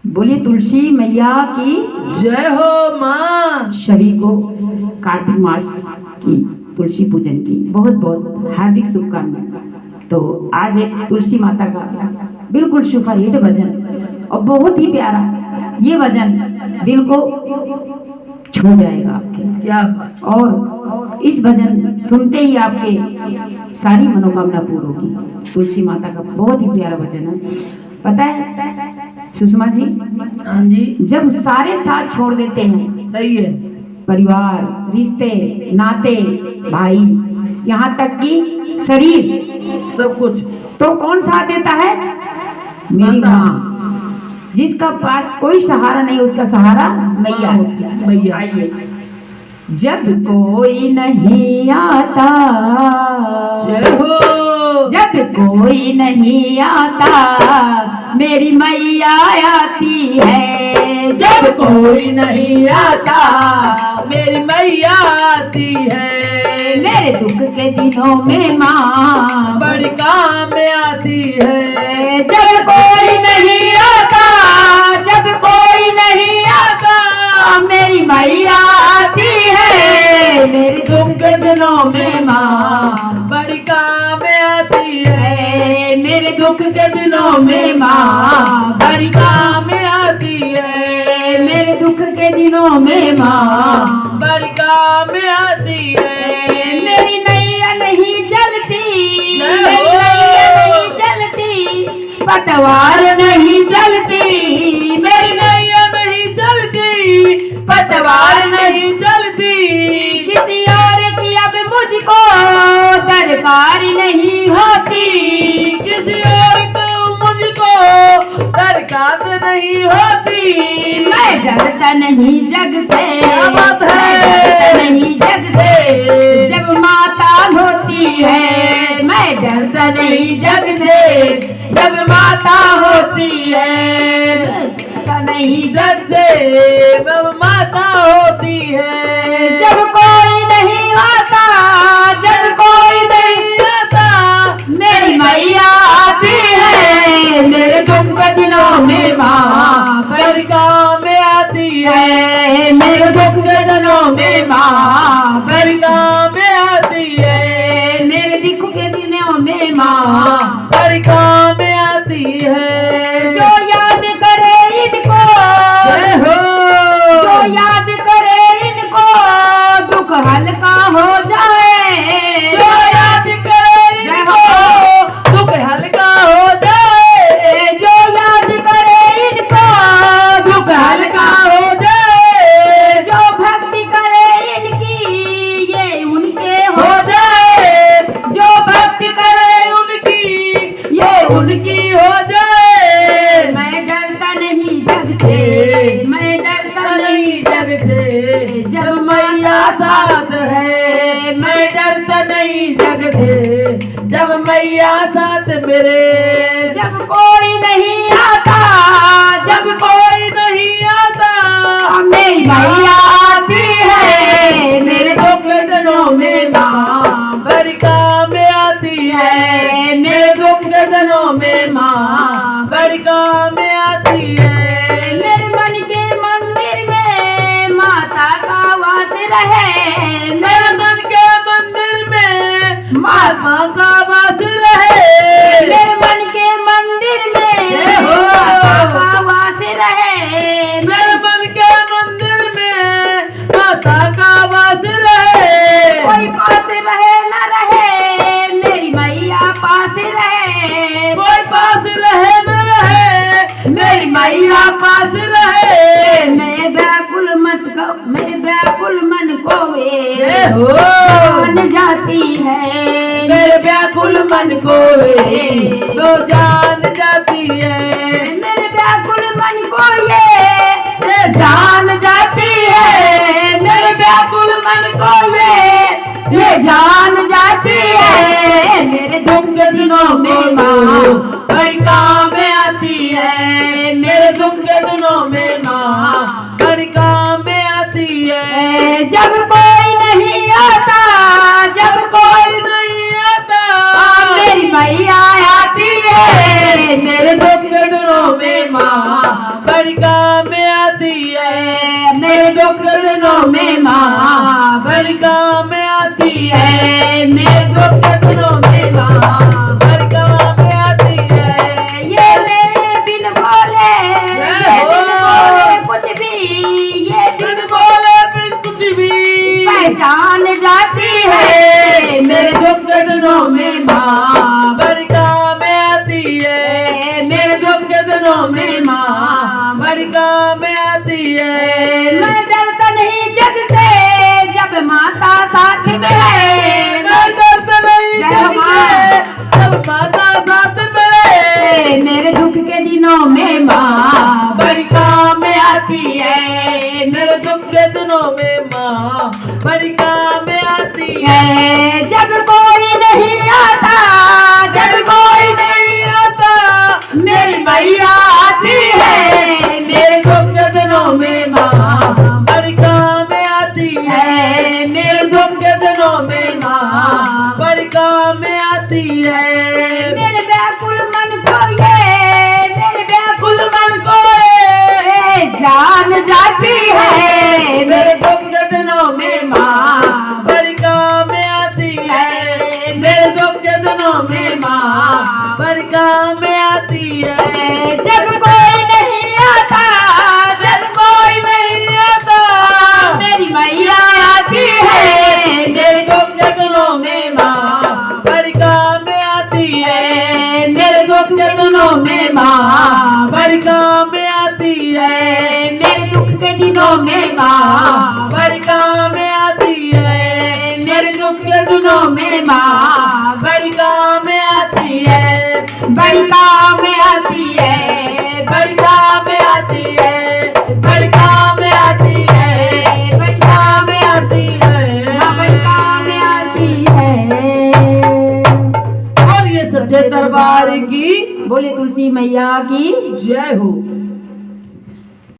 बोलिए तुलसी मैया की जय हो माँ। सभी को कार्तिक मास की तुलसी पूजन की बहुत बहुत हार्दिक शुभकामनाएं। तो आज एक तुलसी माता का बिल्कुल सुपर हिट भजन और बहुत ही प्यारा ये भजन दिल को छू जाएगा आपके। क्या बात। और इस भजन सुनते ही आपके सारी मनोकामना पूर्ण होगी। तुलसी माता का बहुत ही प्यारा भजन है। पता है सुषमा जी, हाँ जी, जब सारे साथ छोड़ देते हैं, सही है। परिवार, रिश्ते, नाते, भाई, यहाँ तक कि शरीर, सब कुछ, तो कौन साथ देता है? मेरी माता। माँ। जिसका पास कोई सहारा नहीं उसका सहारा मैया है। मैया। आइए। जब कोई नहीं आता, जय हो। जब कोई नहीं आता मेरी मैया आती है। जब कोई नहीं आता मेरी मैया आती है। मेरे दुख के दिनों में माँ बड़ी काम में आती है। जब कोई नहीं आता, जब कोई नहीं आता मेरी मैया आती है। मेरे दुख के दिनों में माँ बड़ी काम में आती है। मेरे दुख के दिनों में माँ बड़ी काम में आती है। मेरे दुख के दिनों में माँ बड़ी काम में आती है। मेरी नैया नहीं चलती, जय मेरी हो। नैया नहीं चलती, पतवार नहीं चलती, मेरी नैया नहीं चलती, पतवार नहीं चलती। किसी और की अब मुझको दरकार नहीं होती। किसी और को मुझको दरकार नहीं होती। मैं डरता नहीं जग से, क्या बात है। मैं डरता नहीं जग से, जब माता होती है। मैं डरता नहीं जग से, जब माता होती है। डरता नहीं जग से जब माता होती है। जब कोई नहीं आता, जब कोई नहीं आता मेरी मैया आती है। मेरे दुख के दिनों में माँ बड़ी काम में आती है। मेरे दुख के दिनों में माँ बड़ी काम में आती है। मेरे दुख के दिनों में माँ बड़ी काम में आती है। जो याद करे इनको, जय हो। जो याद करे इनको दुख हल्का हो जाए। जो याद करे इनको दुख हल्का हो जाए। जो याद करे इनको दुख हल्का हो जाए। जो भक्ति करे इनकी ये उनके हो हो जाए। जो भक्ति करे उनकी ये उनकी हो जाए। मैं डरता नहीं जग से, मैं डरता नहीं जग से जब मैया साथ है। मैं डरता नहीं जग से जब मैया साथ मेरे। जब कोई नहीं आता, जब कोई नहीं आता मेरी मैया आती है। मेरे दुख के दिनों में माँ बड़ी काम में आती है। मेरे दुख के दिनों में माँ बड़ी काम में आती है। मेरे मन के मंदिर में माता का वास रहे। मेरे मन के मंदिर में माता का वास रहे। मेरे मन के मंदिर में जय हो। माता का वास रहे। मेरे मन के मंदिर में माता का वास रहे। कोई पास रहे न रहे मेरी मैया पास रहे। कोई पास रहे न रहे मेरी मैया पास रहे। मेरे व्याकुल मेरे व्याकुल मन को जय हो। जान जाती है। मेरे व्याकुल मन को तो जान जाती है। मेरे व्याकुल मन को ये जान जाती है। मेरे व्याकुल मन को ये जान जाती है। मेरे दुख के दिनों में माँ बड़ी काम में आती है। मेरे दुख के दिनों में माँ बड़ी काम में आती है। जब कोई नहीं आता, जब कोई नहीं आता मेरी मैया आती है। मेरे दुख के दिनों में माँ बड़ी बड़ी काम में आती है। मेरे दुख दिनों में माँ बड़ी काम में आती है। मेरे दुख दिनों में माँ बड़ी काम में आती है। ये मेरे बिन बोले कुछ भी, ये बिन बोले फिर कुछ भी पहचान जाती है। मेरे दुख के दिनों में माँ बड़ी काम में आती है। मेरे दुख के दिनों में माँ बड़ी काम में आती है। मैं डरता नहीं जग से जब माता साथ में है। मैं डरता नहीं जग से जब माता साथ में है। मेरे दुख के दिनों में माँ बड़ी काम में आती है। मेरे दुख के दिनों में माँ बड़ी काम में आती है। जब कोई नहीं आता, जब कोई नहीं आता, मेरी मैया आती है। मेरे दुख के दिनों में माँ बड़ी काम में आती है। मेरे दुख के दिनों में माँ बड़ी काम में आती है। मेरे व्याकुल मन को ये, मेरे व्याकुल मन को ये जान जाती है। मेरे दुख के दिनों में माँ बड़ी काम में आती है। मेरे दुख के दिनों में माँ बड़ी काम में आती है। जब कोई नहीं आता, जब कोई नहीं आता, मेरी मैया आती है। मेरे दुख के दिनों में माँ बड़ी काम में आती है। मेरे दुख के दिनों में माँ बड़ी काम में आती है। मेरे दुख के दिनों में माँ बड़ी काम में आती है। मेरे दुख के दिनों में माँ बड़ी काम में आती है। बड़ी काम में आती है। बड़ी काम में आती है। बड़ी काम में आती है। बड़ी काम में आती है। माँ बड़ी काम में आती है। और ये सच्चे दरबार की बोले तुलसी मैया की जय हो।